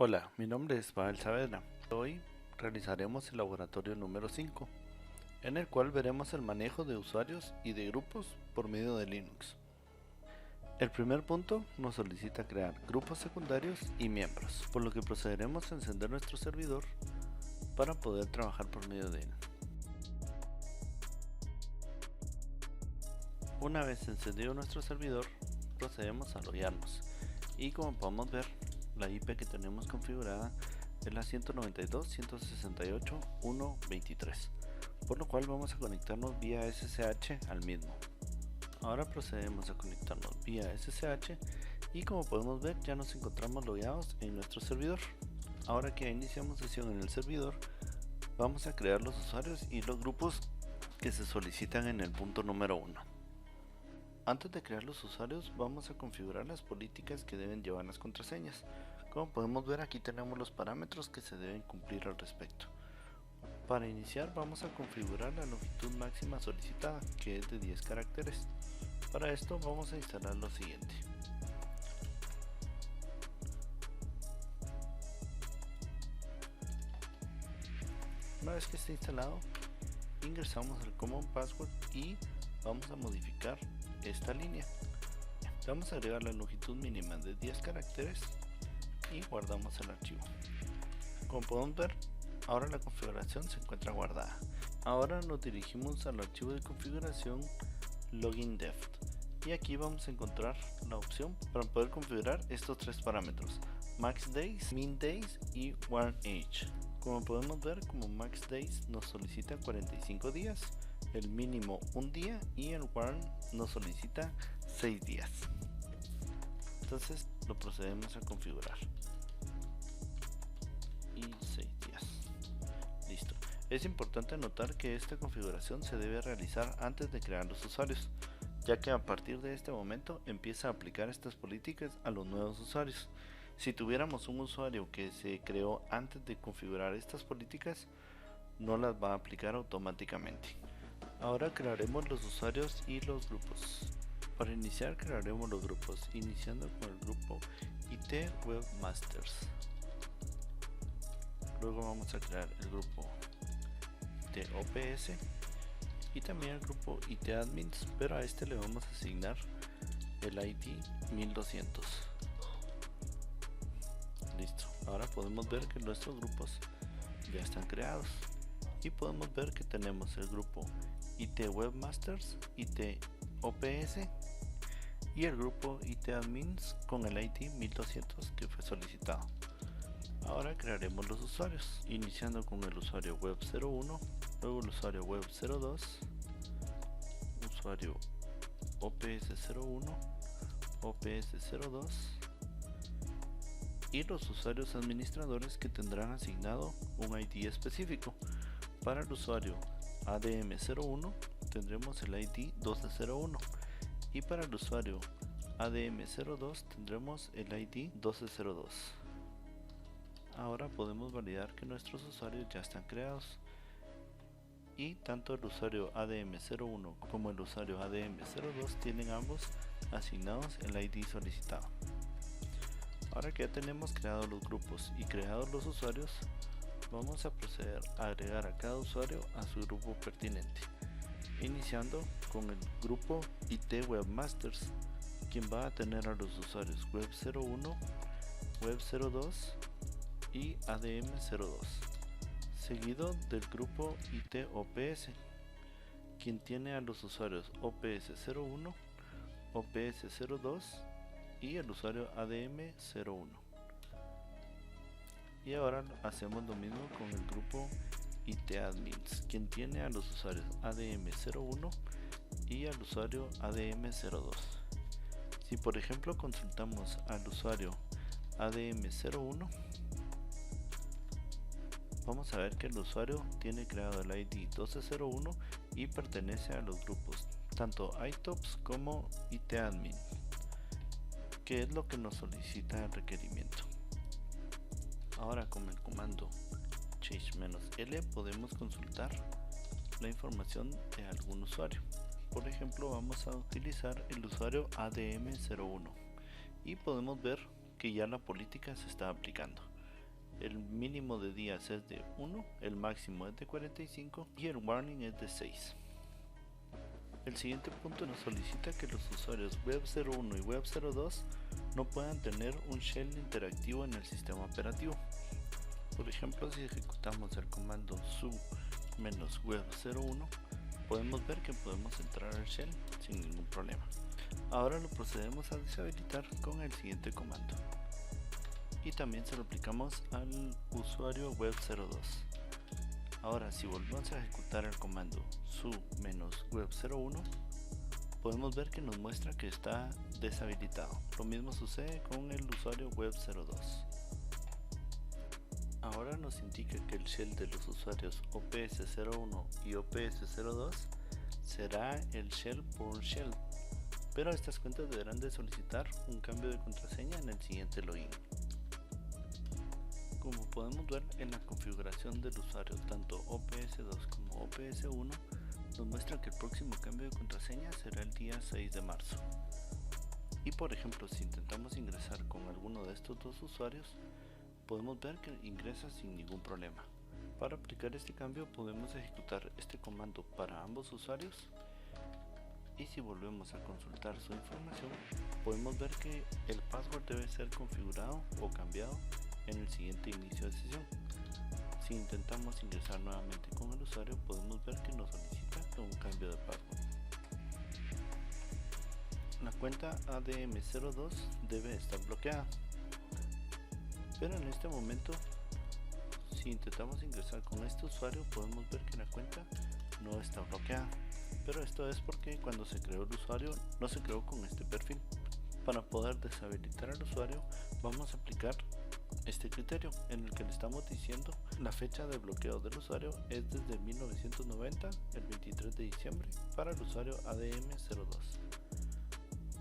Hola, mi nombre es Pavel Saavedra. Hoy realizaremos el laboratorio número 5, en el cual veremos el manejo de usuarios y de grupos por medio de Linux. El primer punto nos solicita crear grupos secundarios y miembros, por lo que procederemos a encender nuestro servidor para poder trabajar por medio de él. Una vez encendido nuestro servidor, procedemos a loguearnos y como podemos ver, la IP que tenemos configurada es la 192.168.1.23, por lo cual vamos a conectarnos vía SSH al mismo. Ahora procedemos a conectarnos vía SSH y como podemos ver ya nos encontramos logueados en nuestro servidor. Ahora que iniciamos sesión en el servidor, vamos a crear los usuarios y los grupos que se solicitan en el punto número 1. Antes de crear los usuarios vamos a configurar las políticas que deben llevar las contraseñas. Como podemos ver, aquí tenemos los parámetros que se deben cumplir al respecto. Para iniciar vamos a configurar la longitud máxima solicitada, que es de 10 caracteres. Para esto vamos a instalar lo siguiente. Una vez que esté instalado, ingresamos al Common Password y vamos a modificar esta línea. Vamos a agregar la longitud mínima de 10 caracteres y guardamos el archivo. Como podemos ver, ahora la configuración se encuentra guardada. Ahora nos dirigimos al archivo de configuración login.deft y aquí vamos a encontrar la opción para poder configurar estos tres parámetros: max days, min days y warn age. Como podemos ver, como max days nos solicita 45 días, el mínimo un día y el warn nos solicita 6 días. Entonces lo procedemos a configurar y 6 días. Listo. Es importante notar que esta configuración se debe realizar antes de crear los usuarios, ya que a partir de este momento empieza a aplicar estas políticas a los nuevos usuarios. Si tuviéramos un usuario que se creó antes de configurar estas políticas, no las va a aplicar automáticamente. Ahora crearemos los usuarios y los grupos. Para iniciar crearemos los grupos, iniciando con el grupo IT Webmasters. Luego vamos a crear el grupo IT OPS y también el grupo IT Admins, pero a este le vamos a asignar el ID 1200. Listo, ahora podemos ver que nuestros grupos ya están creados y podemos ver que tenemos el grupo IT Webmasters, IT OPS y el grupo IT Admins con el ID 1200 que fue solicitado. Ahora crearemos los usuarios, iniciando con el usuario web 01, luego el usuario web 02, usuario OPS 01, OPS 02 y los usuarios administradores que tendrán asignado un ID específico. Para el usuario ADM01 tendremos el ID 1201 y para el usuario ADM02 tendremos el ID 1202. Ahora podemos validar que nuestros usuarios ya están creados y tanto el usuario ADM01 como el usuario ADM02 tienen ambos asignados el ID solicitado. Ahora que ya tenemos creados los grupos y creados los usuarios, vamos a proceder a agregar a cada usuario a su grupo pertinente, iniciando con el grupo IT Webmasters, quien va a tener a los usuarios web 01, web 02 y ADM02, seguido del grupo IT OPS, quien tiene a los usuarios OPS01, OPS02 y el usuario ADM01. Y ahora hacemos lo mismo con el grupo IT Admins, quien tiene a los usuarios ADM01 y al usuario ADM02. Si por ejemplo consultamos al usuario ADM01, vamos a ver que el usuario tiene creado el ID 1201 y pertenece a los grupos tanto ITOPS como ITadmin, que es lo que nos solicita el requerimiento. Ahora con el comando change-l podemos consultar la información de algún usuario. Por ejemplo, vamos a utilizar el usuario ADM01 y podemos ver que ya la política se está aplicando. el mínimo de días es de 1, el máximo es de 45 y el warning es de 6. El siguiente punto nos solicita que los usuarios web 01 y web 02 no puedan tener un shell interactivo en el sistema operativo. Por ejemplo, si ejecutamos el comando su-web01, podemos ver que podemos entrar al shell sin ningún problema. Ahora lo procedemos a deshabilitar con el siguiente comando. Y también se lo aplicamos al usuario web 02. Ahora, si volvemos a ejecutar el comando su-web01, podemos ver que nos muestra que está deshabilitado. Lo mismo sucede con el usuario web 02. Ahora nos indica que el shell de los usuarios OPS01 y OPS02 será el shell por shell, pero estas cuentas deberán de solicitar un cambio de contraseña en el siguiente login. Como podemos ver en la configuración del usuario tanto OPS2 como OPS1, nos muestra que el próximo cambio de contraseña será el día 6 de marzo. Y por ejemplo, si intentamos ingresar con alguno de estos dos usuarios, podemos ver que ingresa sin ningún problema. Para aplicar este cambio podemos ejecutar este comando para ambos usuarios, y si volvemos a consultar su información, podemos ver que el password debe ser configurado o cambiado en el siguiente inicio de sesión. Si intentamos ingresar nuevamente con el usuario, podemos ver que nos solicita un cambio de password. La cuenta ADM02 debe estar bloqueada, pero en este momento, si intentamos ingresar con este usuario, podemos ver que la cuenta no está bloqueada, pero esto es porque cuando se creó el usuario no se creó con este perfil. Para poder deshabilitar al usuario, vamos a aplicar este criterio en el que le estamos diciendo la fecha de bloqueo del usuario es desde 1990, el 23 de diciembre, para el usuario ADM02.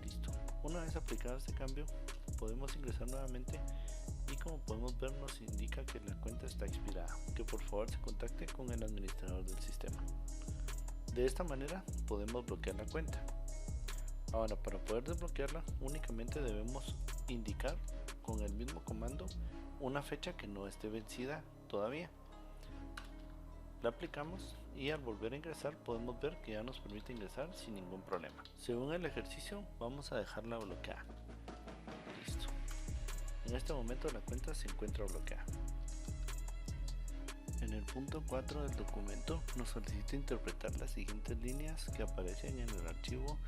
Listo. Una vez aplicado este cambio, podemos ingresar nuevamente y como podemos ver nos indica que la cuenta está expirada, que por favor se contacte con el administrador del sistema. De esta manera podemos bloquear la cuenta. Ahora, para poder desbloquearla únicamente debemos indicar con el mismo comando una fecha que no esté vencida todavía. La aplicamos y al volver a ingresar podemos ver que ya nos permite ingresar sin ningún problema. Según el ejercicio vamos a dejarla bloqueada. Listo. En este momento la cuenta se encuentra bloqueada. En el punto 4 del documento nos solicita interpretar las siguientes líneas que aparecen en el archivo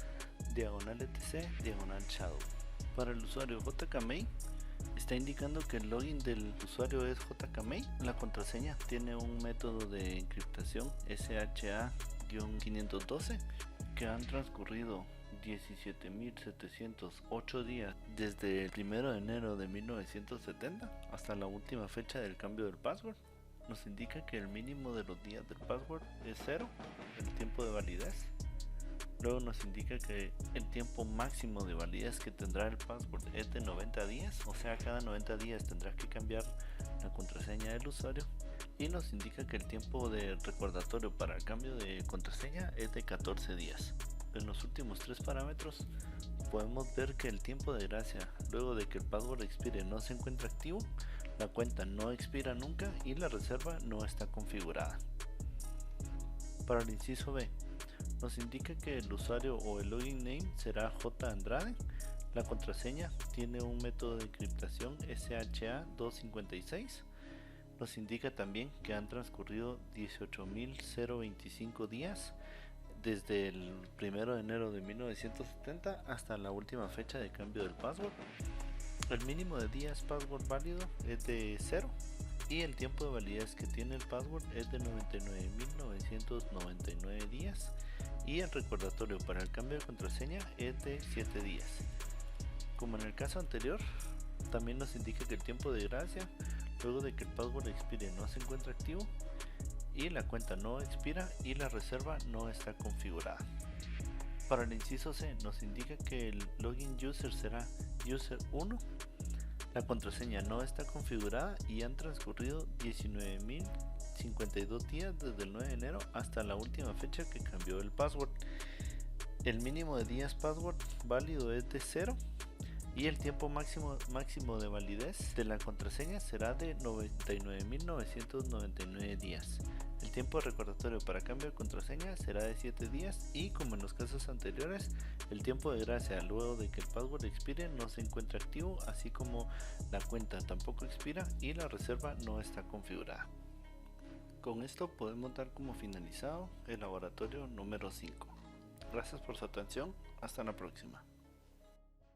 /etc/shadow. Para el usuario JKMail está indicando que el login del usuario es JKMail. La contraseña tiene un método de encriptación SHA-512 que han transcurrido 17.708 días desde el 1 de enero de 1970 hasta la última fecha del cambio del password. Nos indica que el mínimo de los días del password es 0, el tiempo de validez. Luego nos indica que el tiempo máximo de validez que tendrá el password es de 90 días, o sea, cada 90 días tendrás que cambiar la contraseña del usuario. Y nos indica que el tiempo de recordatorio para el cambio de contraseña es de 14 días. En los últimos tres parámetros podemos ver que el tiempo de gracia luego de que el password expire no se encuentra activo, la cuenta no expira nunca y la reserva no está configurada. Para el inciso B, nos indica que el usuario o el login name será JAndrade. La contraseña tiene un método de encriptación SHA-256. Nos indica también que han transcurrido 18.025 días desde el 1 de enero de 1970 hasta la última fecha de cambio del password. El mínimo de días password válido es de 0 y el tiempo de validez que tiene el password es de 99.999 días y el recordatorio para el cambio de contraseña es de 7 días. Como en el caso anterior, también nos indica que el tiempo de gracia luego de que el password expire no se encuentra activo y la cuenta no expira y la reserva no está configurada. Para el inciso C nos indica que el login user será user1, la contraseña no está configurada y han transcurrido 19.052 días desde el 9 de enero hasta la última fecha que cambió el password. El mínimo de días password válido es de 0 y el tiempo máximo de validez de la contraseña será de 99.999 días. El tiempo de recordatorio para cambio de contraseña será de 7 días y, como en los casos anteriores, el tiempo de gracia luego de que el password expire no se encuentra activo, así como la cuenta tampoco expira y la reserva no está configurada. Con esto podemos dar como finalizado el laboratorio número 5. Gracias por su atención, hasta la próxima.